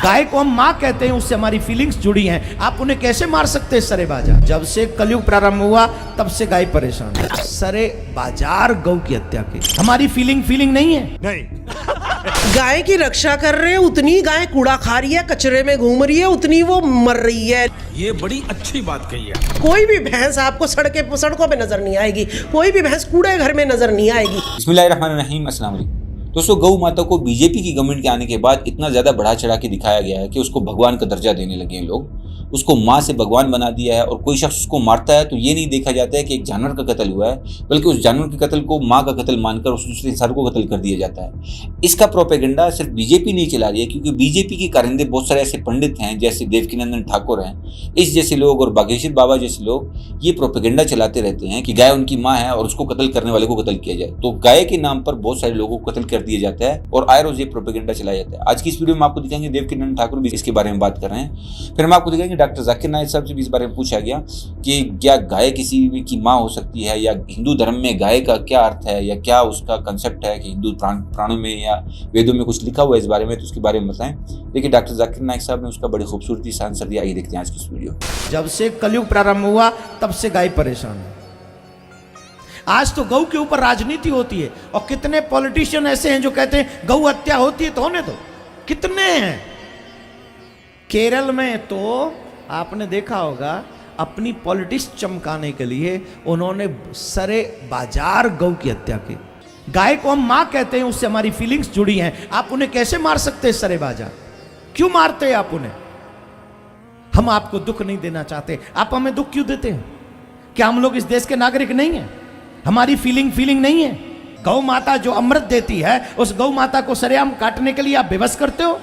गाय को हम माँ कहते हैं, उससे हमारी फीलिंग्स जुड़ी हैं। आप उन्हें कैसे मार सकते हैं सरे बाजार? जब से कलयुग प्रारंभ हुआ तब से गाय परेशान है। सरे बाजार गौ की हत्या की हमारी फीलिंग नहीं है। नहीं गाय की रक्षा कर रहे हैं, उतनी गाय कूड़ा खा रही है, कचरे में घूम रही है, उतनी वो मर रही है। ये बड़ी अच्छी बात कही है। कोई भी भैंस आपको सड़कों पे नजर नहीं आएगी, कोई भी भैंस कूड़े घर में नजर नहीं आएगी। बिस्मिल्लाहिर्रहमानिर्रहीम, अस्सलाम वालेकुम। दोस्तों, गौ माता को बीजेपी की गवर्नमेंट के आने के बाद इतना ज्यादा बढ़ा चढ़ा के दिखाया गया है कि उसको भगवान का दर्जा देने लगे हैं लोग। उसको माँ से भगवान बना दिया है, और कोई शख्स उसको मारता है तो ये नहीं देखा जाता है कि एक जानवर का कत्ल हुआ है, बल्कि उस जानवर के कत्ल को माँ का कत्ल मानकर उस दूसरे इंसान को कत्ल कर दिया जाता है। इसका प्रोपेगेंडा सिर्फ बीजेपी नहीं चला रही है, क्योंकि बीजेपी के कारिंदे बहुत सारे ऐसे पंडित हैं, जैसे देवकीनंदन ठाकुर हैं, इस जैसे लोग और बागेश्वर बाबा जैसे लोग ये प्रोपेगेंडा चलाते रहते हैं कि गाय उनकी माँ है और उसको कत्ल करने वाले को कत्ल किया जाए। तो गाय के नाम पर बहुत सारे लोगों को कत्ल कर दिया जाता है और आए रोज ये प्रोपेगेंडा चलाया जाता है। आज की इस वीडियो में आपको दिखाएंगे देवकीनंदन ठाकुर भी इसके बारे में बात कर रहे हैं। फिर हम आपको दिखाएंगे डॉक्टर जाकिर नाइक साहब से भी इस बारे में पूछा गया कि क्या गाय किसी की माँ हो सकती है, या हिंदू धर्म में गाय का क्या अर्थ है, या क्या उसका कंसेप्ट है कि हिंदू प्राणों में या वेदों में कुछ लिखा हुआ है इस बारे में, तो उसके बारे में बताएं। देखिए, डॉक्टर जाकिर नाइक साहब ने उसका बड़ी खूबसूरती से आंसर दिया। आइए देखते हैं आज की इस वीडियो। जब से कलयुग प्रारंभ हुआ तब से गाय परेशान है। आज तो गौ के ऊपर राजनीति होती है, और कितने पॉलिटिशियन ऐसे हैं जो कहते हैं गौ हत्या होती है तो होने दो। कितने हैं। केरल में तो आपने देखा होगा, अपनी पॉलिटिक्स चमकाने के लिए उन्होंने सरे बाजार गौ की हत्या की। गाय को हम माँ कहते हैं, उससे हमारी फीलिंग्स जुड़ी हैं। आप उन्हें कैसे मार सकते हैं सरे बाजार? क्यों मारते हैं आप उन्हें? हम आपको दुख नहीं देना चाहते, आप हमें दुख क्यों देते हैं? क्या हम लोग इस देश के नागरिक नहीं हैं? हमारी फीलिंग नहीं है? गौ माता जो अमृत देती है, उस गौ माता को सरेआम काटने के लिए आप बेबस करते हो।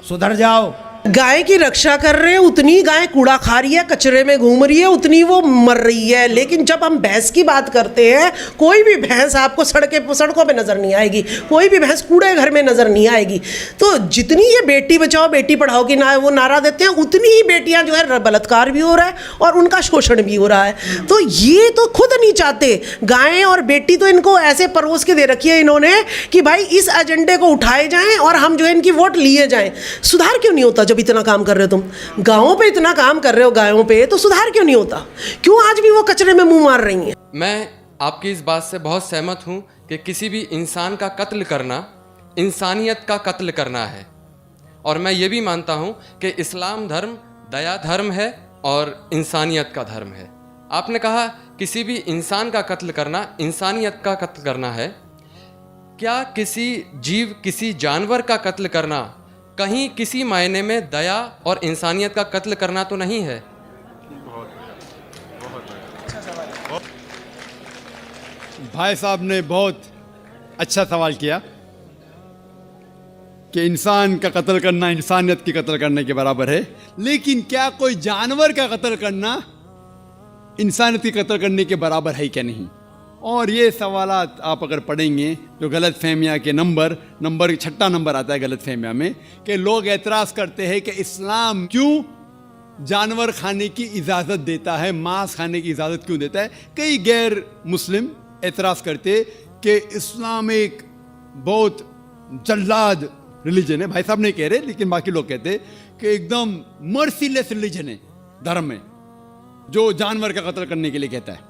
सुधर जाओ। गाय की रक्षा कर रहे हैं, उतनी गाय कूड़ा खा रही है, कचरे में घूम रही है, उतनी वो मर रही है। लेकिन जब हम भैंस की बात करते हैं, कोई भी भैंस आपको सड़कों पे नजर नहीं आएगी, कोई भी भैंस कूड़े घर में नजर नहीं आएगी। तो जितनी ये बेटी बचाओ बेटी पढ़ाओ की वो नारा देते हैं, उतनी ही बेटियां जो है बलात्कार भी हो रहा है और उनका शोषण भी हो रहा है। तो ये तो खुद नहीं चाहते। गायें और बेटी तो इनको ऐसे परोस के दे रखी है इन्होंने कि भाई इस एजेंडे को उठाए जाएं और हम जो है इनकी वोट लिए जाएं। सुधार क्यों नहीं होता? जब इतना काम कर रहे हो तुम, गांवों पे इतना काम कर रहे हो गायों पे, तो सुधार क्यों नहीं होता? क्यों आज भी वो कचरे में मुंह मार रही हैं? मैं आपकी इस बात से बहुत सहमत हूं कि किसी भी इंसान का कत्ल करना इंसानियत का कत्ल करना है। और मैं ये भी मानता हूं कि इस्लाम धर्म दया धर्म है और इंसानियत का धर्म है। आपने कहा किसी भी इंसान का कत्ल करना इंसानियत का कत्ल करना है। क्या किसी जीव, किसी जानवर का कत्ल करना कहीं किसी मायने में दया और इंसानियत का कत्ल करना तो नहीं है? भाई साहब ने बहुत अच्छा सवाल किया कि इंसान का कत्ल करना इंसानियत की कत्ल करने के बराबर है, लेकिन क्या कोई जानवर का कत्ल करना इंसानियत की कत्ल करने के बराबर है क्या नहीं? और ये सवालात आप अगर पढ़ेंगे तो गलत फहमिया के नंबर 6 नंबर आता है गलत फहमिया में, कि लोग एतराज़ करते हैं कि इस्लाम क्यों जानवर खाने की इजाज़त देता है, मांस खाने की इजाज़त क्यों देता है। कई गैर मुस्लिम एतराज़ करते कि इस्लाम एक बहुत जल्लाद रिलीजन है। भाई साहब नहीं कह रहे, लेकिन बाकी लोग कहते कि एकदम मर्सीलेस रिलीजन है, धर्म में जो जानवर का कत्ल करने के लिए कहता है।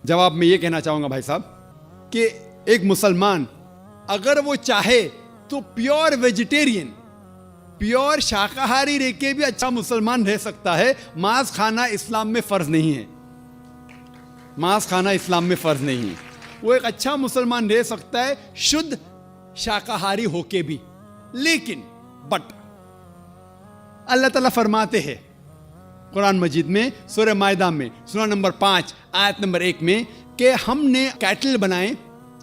जवाब में ये कहना चाहूंगा भाई साहब कि एक मुसलमान अगर वो चाहे तो प्योर वेजिटेरियन, प्योर शाकाहारी रह के भी अच्छा मुसलमान रह सकता है। मांस खाना इस्लाम में फर्ज नहीं है, मांस खाना इस्लाम में फर्ज नहीं है। वो एक अच्छा मुसलमान रह सकता है शुद्ध शाकाहारी होके भी। लेकिन बट अल्लाह ताला फरमाते हैं कुरान मजीद में सूरह मायदा में सूरा नंबर 5 आयत नंबर 1 में कि हमने कैटल बनाए,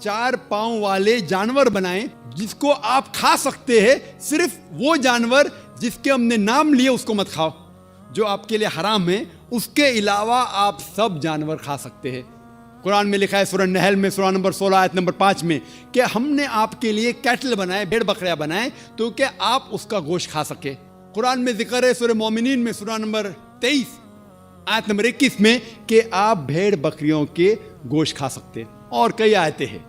4 पांव वाले जानवर बनाए जिसको आप खा सकते हैं। सिर्फ वो जानवर जिसके हमने नाम लिए उसको मत खाओ, जो आपके लिए हराम है। उसके अलावा आप सब जानवर खा सकते हैं। कुरान में लिखा है सूरह नहल में सूरा नंबर 16 आयत नंबर 5 में कि हमने आपके लिए कैटल बनाए, भेड़ बकरियां बनाए, तो कि आप उसका गोश्त खा सके। कुरान में जिक्र है सूरह मोमिनीन में सूरा नंबर 23 आयत नंबर 21 में कि आप भेड़ बकरियों के गोश्त खा सकते हैं। और कई आयतें हैं।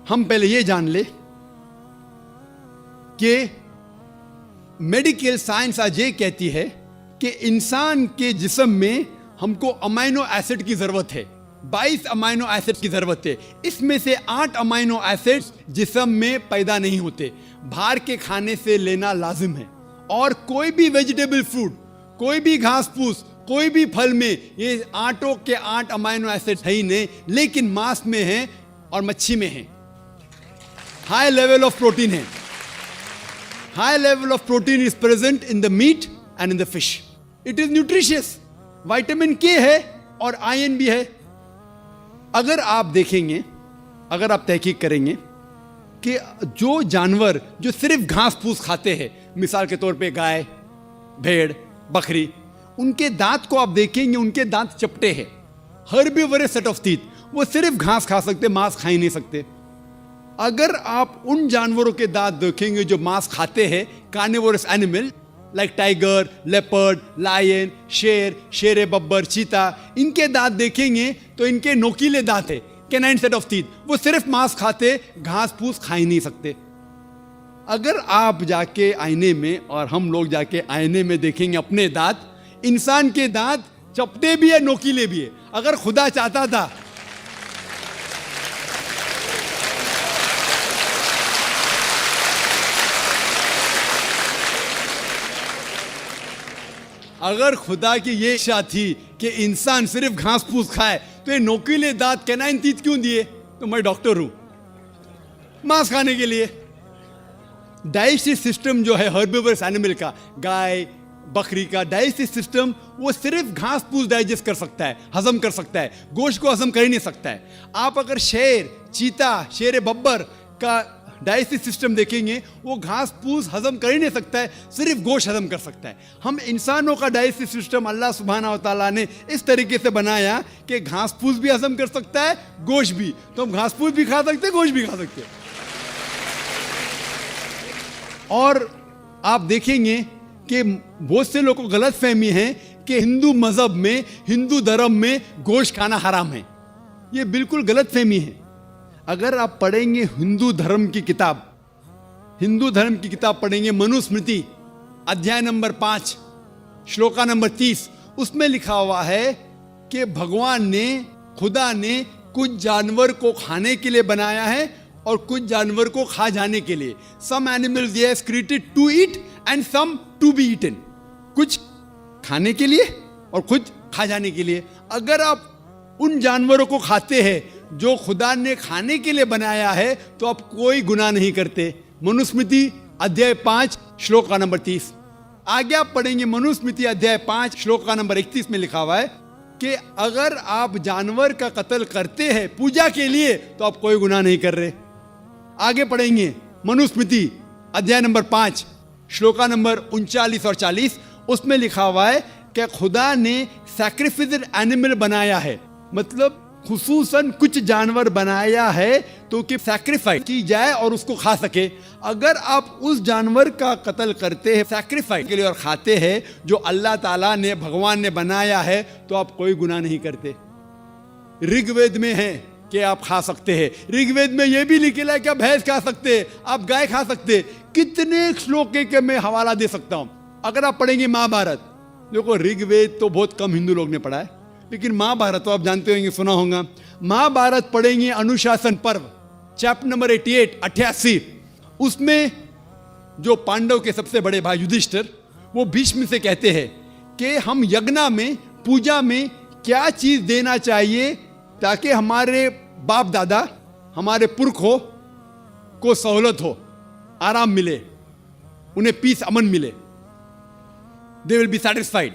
हम पहले ये जान ले कि मेडिकल साइंस आज ये कहती है कि इंसान के जिस्म में हमको अमाइनो एसिड की जरूरत है, 22 अमाइनो एसिड की जरूरत है। इसमें से 8 अमाइनो एसिड जिस्म में पैदा नहीं होते, बाहर के खाने से लेना लाजिम है। और कोई भी वेजिटेबल फ्रूट, कोई भी घास फूस, कोई भी फल में ये 8 के 8 अमाइनो एसिड है ही नहीं, लेकिन मांस में है और मच्छी में है। हाई लेवल ऑफ प्रोटीन है। High level of protein is present in the meat and in the fish. It is nutritious. Vitamin के है और आयरन भी है। अगर आप देखेंगे, अगर आप तहकीक करेंगे कि जो जानवर जो सिर्फ घास फूस खाते हैं, मिसाल के तौर पे गाय, भेड़, बकरी, उनके दांत को आप देखेंगे, उनके दांत चपटे हैं। हर्बीवोरस सेट ऑफ टीथ, वो सिर्फ घास खा सकते, मांस खा ही नहीं सकते। अगर आप उन जानवरों के दांत देखेंगे जो मांस खाते हैं, carnivorous animal like tiger, leopard, lion, शेर, शेर बब्बर, चीता, इनके दांत देखेंगे तो इनके नोकीले दांत है, कैनाइन सेट ऑफ टीथ। वो सिर्फ मांस खाते, घास फूस खा ही नहीं सकते। अगर आप जाके आईने में और हम लोग जाके आईने में देखेंगे अपने दांत, इंसान के दांत चपटे भी है, नोकीले भी है। अगर खुदा चाहता था अगर खुदा की ये इच्छा थी कि इंसान सिर्फ घास फूस खाए, तो ये नोकीले दांत, कैनाइन टीथ क्यों दिए? तो मैं डॉक्टर हूं, मांस खाने के लिए। डाइजेस्टिव सिस्टम जो है हर्बीवोरस एनिमल का, गाय, बकरी का डाइजेस्टिव सिस्टम, वो सिर्फ घास फूस डाइजेस्ट कर सकता है, हजम कर सकता है, गोश्त को हजम कर ही नहीं सकता है। आप अगर शेर, चीता, शेर बब्बर का डाइजेस्टिव सिस्टम देखेंगे, वो घास फूस हजम कर ही नहीं सकता है, सिर्फ गोश्त हजम कर सकता है। हम इंसानों का डाइजेस्टिव सिस्टम अल्लाह सुब्हाना व तआला ने इस तरीके से बनाया कि घास फूस भी हजम कर सकता है, गोश्त भी। तो हम घास फूस भी खा सकते हैं, गोश्त भी खा सकते हैं। और आप देखेंगे कि बहुत से लोगों को गलत फहमी है कि हिंदू मजहब में, हिंदू धर्म में गोश्त खाना हराम है। ये बिल्कुल गलत फहमी है। अगर आप पढ़ेंगे हिंदू धर्म की किताब, हिंदू धर्म की किताब पढ़ेंगे, मनुस्मृति अध्याय नंबर 5 श्लोका नंबर 30, उसमें लिखा हुआ है कि भगवान ने, खुदा ने कुछ जानवर को खाने के लिए बनाया है और कुछ जानवर को खा जाने के लिए। Some animals they have created to eat and some to be eaten. कुछ खाने के लिए और कुछ खा जाने के लिए। अगर आप उन जानवरों को खाते हैं जो खुदा ने खाने के लिए बनाया है, तो आप कोई गुनाह नहीं करते। मनुस्मृति अध्याय 5 श्लोक का नंबर 30। आगे आप पढ़ेंगे मनुस्मृति अध्याय 5 श्लोक का नंबर 31 में लिखा हुआ है कि अगर आप जानवर का कत्ल करते हैं पूजा के लिए, तो आप कोई गुनाह नहीं कर रहे। आगे पढ़ेंगे मनुस्मृति अध्याय नंबर 5 श्लोका नंबर 39 और 40, उसमें लिखा हुआ है कि खुदा ने सैक्रिफिस्ड एनिमल बनाया है, मतलब खुसूसन कुछ जानवर बनाया है तो कि सैक्रिफाइस की जाए और उसको खा सके। अगर आप उस जानवर का कत्ल करते हैं सैक्रिफाइस के लिए और खाते हैं जो अल्लाह ताला ने, भगवान ने बनाया है, तो आप कोई गुनाह नहीं करते। ऋग्वेद में है कि आप खा सकते हैं। ऋग्वेद में यह भी लिखा है कि आप भैंस खा सकते हैं, आप गाय खा सकते हैं। कितने श्लोक के मैं हवाला दे सकता हूं। अगर आप पढ़ेंगे महाभारत, देखो ऋग्वेद तो बहुत कम हिंदू लोग ने पढ़ा है, लेकिन महाभारत तो आप जानते होंगे, सुना होगा। महाभारत पढ़ेंगे अनुशासन पर्व चैप्टर नंबर 88, उसमें जो पांडव के सबसे बड़े भाई युधिष्ठिर, वो भीष्म से कहते हैं कि हम यज्ञ में, पूजा में क्या चीज देना चाहिए ताकि हमारे बाप दादा, हमारे पुरखों को सहूलत हो, आराम मिले, उन्हें पीस, अमन मिले, दे विल बी सेटिस्फाइड।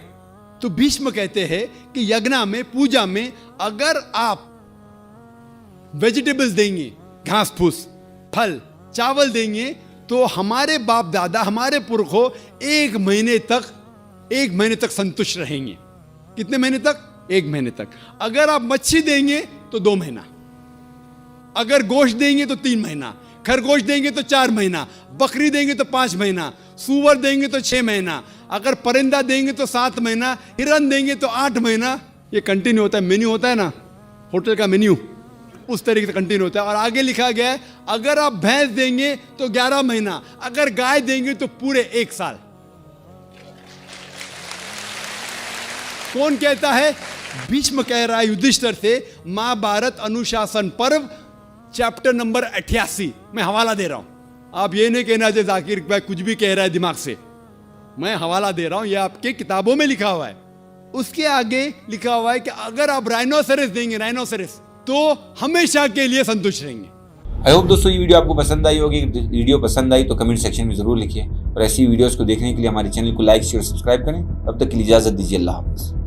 तो भीष्म कहते हैं कि यज्ञ में, पूजा में अगर आप वेजिटेबल्स देंगे, घास फूस, फल, चावल देंगे, तो हमारे बाप दादा, हमारे पुरखों 1 महीने तक संतुष्ट रहेंगे। कितने महीने तक? 1 महीने तक। अगर आप मच्छी देंगे तो 2 महीना, अगर गोश्त देंगे तो 3 महीना, खरगोश देंगे तो 4 महीना, बकरी देंगे तो 5 महीना, सूअर देंगे तो 6 महीना, अगर परिंदा देंगे तो 7 महीना, हिरन देंगे तो 8 महीना। ये कंटिन्यू होता है, मेन्यू होता है ना, होटल का मेन्यू, उस तरीके से कंटिन्यू होता है। और आगे लिखा गया है अगर आप भैंस देंगे तो 11 महीना, अगर गाय देंगे तो पूरे 1 साल। कौन कहता है? भीष्म कह रहा है युधिष्ठिर से, महाभारत अनुशासन पर्व चैप्टर नंबर 88। मैं हवाला दे रहा हूं, आप ये नहीं कहना जो जाकिर भाई कुछ भी कह रहा है दिमाग से। मैं हवाला दे रहा हूं, ये आपके किताबों में लिखा हुआ है। उसके आगे लिखा हुआ है कि अगर आप राइनोसेरस देंगे, राइनोसेरस, तो हमेशा के लिए संतुष्ट रहेंगे। आई होप दोस्तों ये वीडियो आपको पसंद आई होगी। वीडियो पसंद आई तो कमेंट सेक्शन में जरूर लिखिए और ऐसी वीडियोस को देखने के लिए हमारे चैनल को लाइक शेयर सब्सक्राइब करें। तब तक के लिए इजाजत दीजिए। अल्लाह हाफिज़।